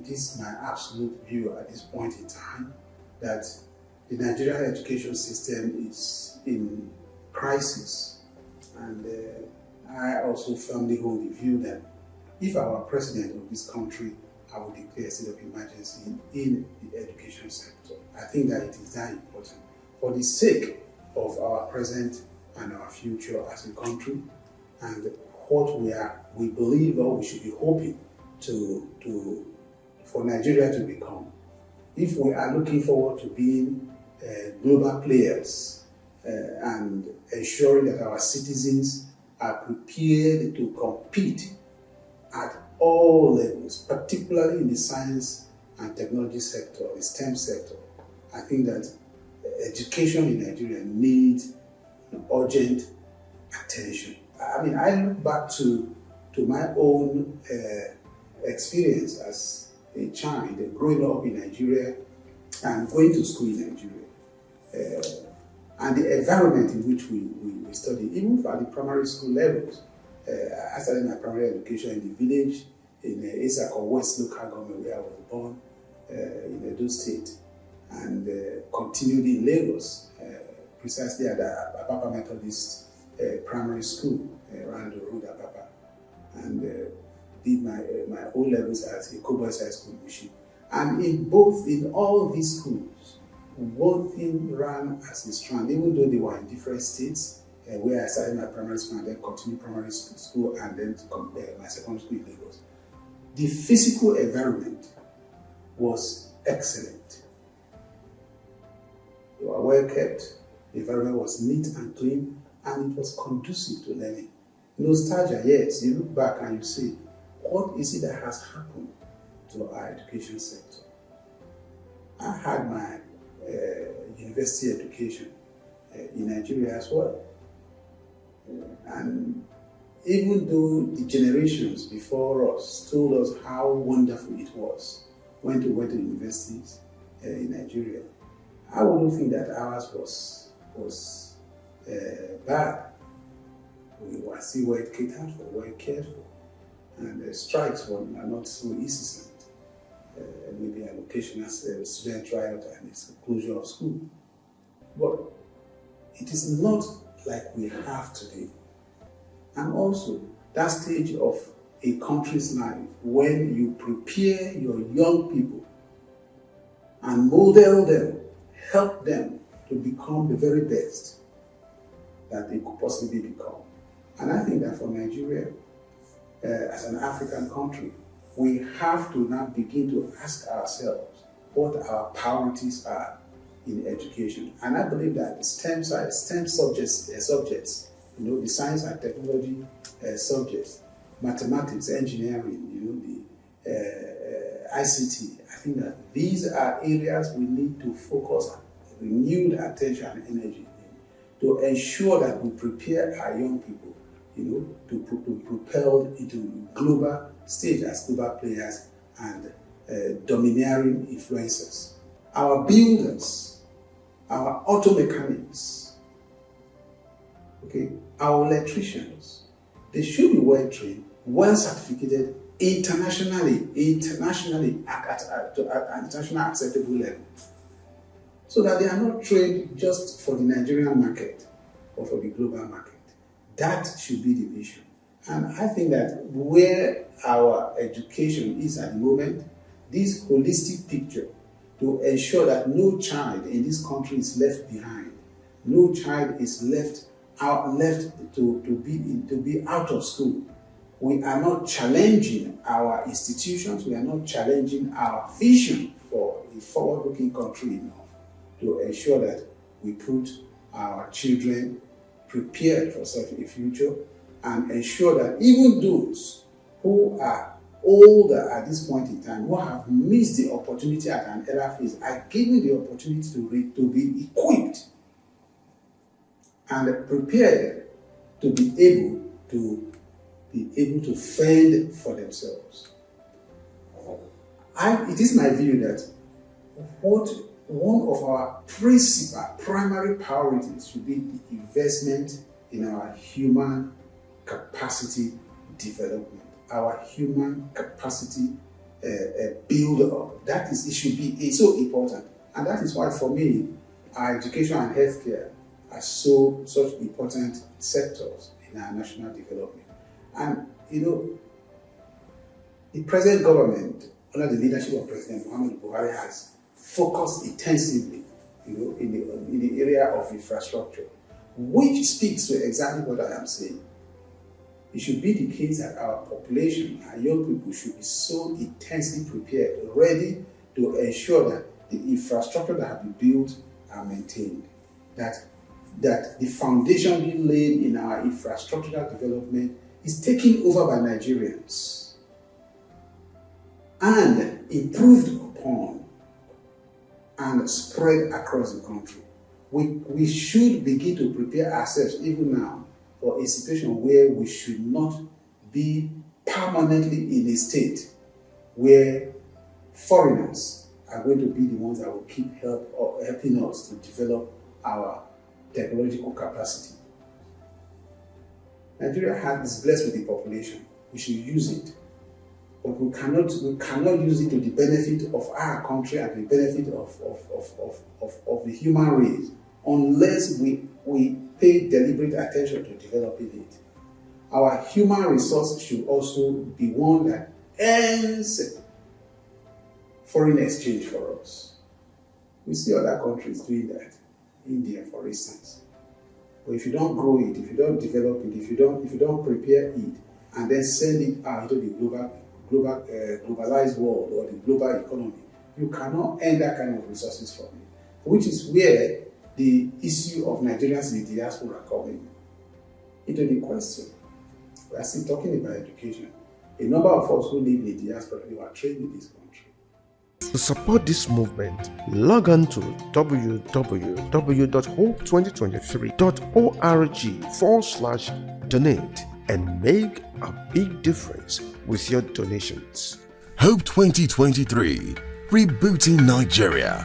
it is my absolute view at this point in time that the Nigerian education system is in crisis. And I also firmly hold the view that if I were president of this country, I would declare a state of emergency in the education sector. I think that it is that important for the sake of our present and our future as a country, and what we believe or we should be hoping for Nigeria to become. If we are looking forward to being global players and ensuring that our citizens are prepared to compete at all levels, particularly in the science and technology sector, the STEM sector, I think that education in Nigeria needs urgent attention. I mean, I look back to my own experience as a child growing up in Nigeria and going to school in Nigeria, and the environment in which we studied, even at the primary school levels. I started my primary education in the village in Isako West local government where I was born in Edo State, and continued in Lagos, precisely at the Apapa Methodist primary school around the road at Apapa, and did my O levels at Ikoboys High School, Mushi. And in all these schools, one thing ran as a strand, even though they were in different states, where I started my primary school and then continued primary school and then my secondary school in Lagos. The physical environment was excellent. They were well kept, the environment was neat and clean, and it was conducive to learning. Nostalgia, yes, you look back and you say, what is it that has happened to our education sector? I had my university education in Nigeria as well. And even though the generations before us told us how wonderful it was when we went to universities in Nigeria, I wouldn't think that ours was bad. We were still well catered for, well cared for, and the strikes were not so incessant. Maybe an occasional student riot and its closure of school. But it is not like we have today. And also, that stage of a country's life when you prepare your young people and model them, help them to become the very best that they could possibly become. And I think that for Nigeria, as an African country, we have to now begin to ask ourselves what our priorities are in education. And I believe that STEM subjects, the science and technology subjects, mathematics, engineering, the ICT, I think that these are areas we need to focus on renewed attention and energy to ensure that we prepare our young people, to be propelled into global stage as global players and domineering influencers. Our builders, our auto mechanics, our electricians, they should be well trained, well certificated internationally at an international acceptable level, so that they are not trained just for the Nigerian market or for the global market. That should be the vision. And I think that where our education is at the moment, this holistic picture to ensure that no child in this country is left behind, no child is left to be out of school. We are not challenging our institutions, we are not challenging our vision for a forward-looking country enough to ensure that we put our children prepared for such a future, and ensure that even those who are older at this point in time, who have missed the opportunity at an earlier phase, are given the opportunity to be equipped and prepared to be able to fend for themselves. It is my view that one of our primary priorities should be the investment in our human capacity development, our human capacity build up. That is, it should be it's so important. And that is why for me, our education and healthcare are such important sectors in our national development. And the present government, under the leadership of President Muhammadu Buhari, has focused intensively, in the area of infrastructure, which speaks to exactly what I am saying. It should be the case that our population, our young people, should be so intensely prepared, ready to ensure that the infrastructure that have been built are maintained, that the foundation being laid in our infrastructural development is taken over by Nigerians and improved upon and spread across the country. We should begin to prepare ourselves even now for a situation where we should not be permanently in a state where foreigners are going to be the ones that will keep helping us to develop our technological capacity. Nigeria is blessed with the population. We should use it. But we cannot use it to the benefit of our country and the benefit of the human race unless we pay deliberate attention to developing it. Our human resources should also be one that earns foreign exchange for us. We see other countries doing that. India, for instance. But if you don't grow it, if you don't develop it, if you don't prepare it, and then send it out into the globalized world or the global economy, you cannot earn that kind of resources from it. Which is where the issue of Nigerians in the diaspora coming into the question. We are still talking about education. A number of us who live in the diaspora, we were trained in this country. To support this movement, log on to www.hope2023.org/donate and make a big difference with your donations. Hope 2023, rebooting Nigeria.